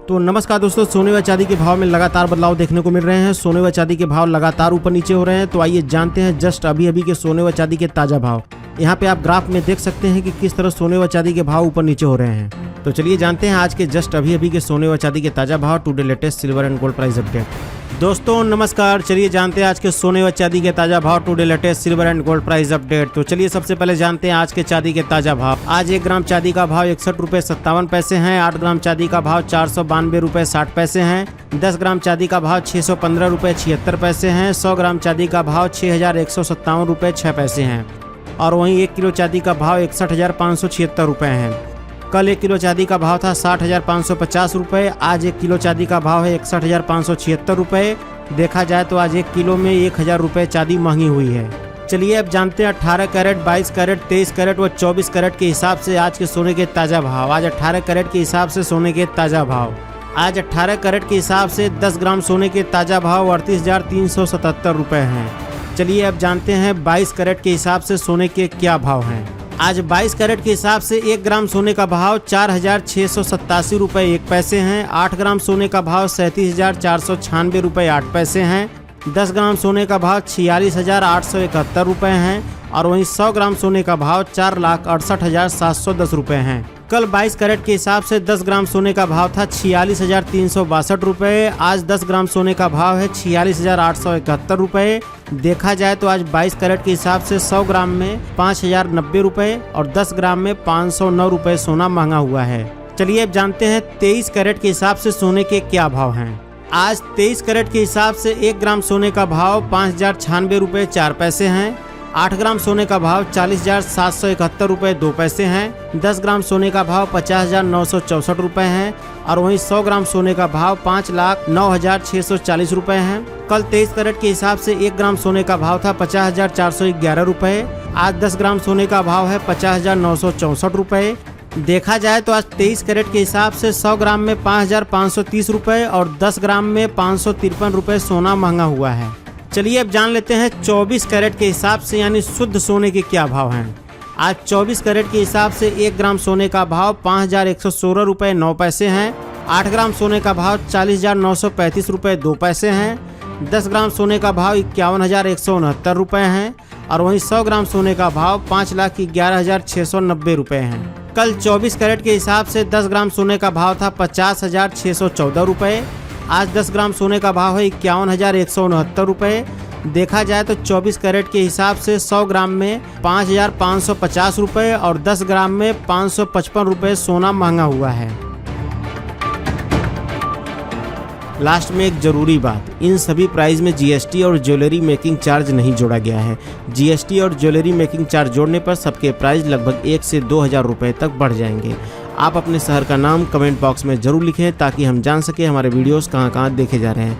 तो नमस्कार दोस्तों, सोने व चांदी के भाव में लगातार बदलाव देखने को मिल रहे हैं। सोने व चांदी के भाव लगातार ऊपर नीचे हो रहे हैं। तो आइए जानते हैं जस्ट अभी के सोने व चांदी के ताजा भाव। यहाँ पे आप ग्राफ में देख सकते हैं कि किस तरह सोने व चांदी के भाव ऊपर नीचे हो रहे हैं। तो चलिए जानते हैं आज के जस्ट अभी के सोने व चांदी के ताजा भाव। Today latest silver and gold price update. दोस्तों नमस्कार, चलिए जानते हैं आज के सोने व चांदी के ताजा भाव। Today latest silver and gold price update. तो चलिए सबसे पहले जानते हैं आज के चांदी के ताजा भाव। आज 1 ग्राम चांदी का भाव 61 रुपये 57 पैसे है। 8 ग्राम चांदी का भाव 492 रुपये 60 पैसे हैं। 10 ग्राम चांदी का भाव 615 रुपये 76 पैसे हैं। 100 ग्राम चांदी का भाव 6157 रुपये 6 पैसे हैं। और वहीं 1 किलो चांदी का भाव 61,576 रुपये है। कल 1 किलो चांदी का भाव था 60,550 रुपये। आज 1 किलो चांदी का भाव है 61,576 रुपये। देखा जाए तो आज 1 किलो में 1,000 रुपये चांदी महंगी हुई है। चलिए अब जानते हैं 18 कैरेट, 22 कैरेट, 23 कैरेट व 24 कैरेट के हिसाब से आज के सोने के ताज़ा भाव। आज 18 कैरेट के हिसाब से सोने के ताज़ा भाव। आज 18 कैरेट के हिसाब से 10 ग्राम सोने के ताज़ा भाव 38,377 रुपये हैं। चलिए अब जानते हैं 22 कैरेट के हिसाब से सोने के क्या भाव हैं। आज 22 कैरेट के हिसाब से 1 ग्राम सोने का भाव 4,687 रुपये 1 पैसे हैं। 8 ग्राम सोने का भाव 37,496 रुपये 8 पैसे हैं। 10 ग्राम सोने का भाव 46,871 रुपये हैं। और वहीं 100 ग्राम सोने का भाव 4,68,710 रुपये हैं। कल 22 कैरेट के हिसाब से 10 ग्राम सोने का भाव था 46,362 रुपये। आज 10 ग्राम सोने का भाव है 46,871 रुपये। देखा जाए तो आज 22 कैरेट के हिसाब से 100 ग्राम में 5,090 रुपये और 10 ग्राम में 509 रुपये सोना महंगा हुआ है। चलिए अब जानते हैं 23 कैरेट के हिसाब से सोने के क्या भाव हैं। आज 23 कैरेट के हिसाब से 1 ग्राम सोने का भाव 5,096 रुपये 4 पैसे हैं। 8 ग्राम सोने का भाव 40,771 रुपये 2 पैसे हैं। 10 ग्राम सोने का भाव 50,964 रुपये हैं। और वहीं 100 ग्राम सोने का भाव 5,09,640 रुपये हैं। कल 23 कैरेट के हिसाब से 1 ग्राम सोने का भाव था 50,411 रुपये। आज 10 ग्राम सोने का भाव है 50,964 रुपये। देखा जाए तो आज 23 कैरेट के हिसाब से 100 ग्राम में 5,530 रुपये और 10 ग्राम में 553 रुपये सोना महंगा हुआ है। चलिए अब जान लेते हैं 24 कैरेट के हिसाब से यानी शुद्ध सोने के क्या भाव हैं। आज 24 कैरेट के हिसाब से 1 ग्राम सोने का भाव 5,116 रुपये 9 पैसे हैं। 8 ग्राम सोने का भाव 40,935 रुपये 2 पैसे हैं। 10 ग्राम सोने का भाव 51,169 रुपये हैं। और वहीं 100 ग्राम सोने का भाव 5,11,690 रुपये हैं। कल 24 कैरेट के हिसाब से 10 ग्राम सोने का भाव था 50,614 रुपये। आज 10 ग्राम सोने का भाव है 51,169 रुपये। देखा जाए तो 24 कैरेट के हिसाब से 100 ग्राम में 5,550 रुपये और 10 ग्राम में 555 रुपये सोना महंगा हुआ है। लास्ट में एक ज़रूरी बात, इन सभी प्राइस में जीएसटी और ज्वेलरी मेकिंग चार्ज नहीं जोड़ा गया है। जीएसटी और ज्वेलरी मेकिंग चार्ज जोड़ने पर सबके प्राइस लगभग 1 से 2,000 रुपये तक बढ़ जाएंगे। आप अपने शहर का नाम कमेंट बॉक्स में ज़रूर लिखें ताकि हम जान सकें हमारे वीडियोस कहां-कहां देखे जा रहे हैं।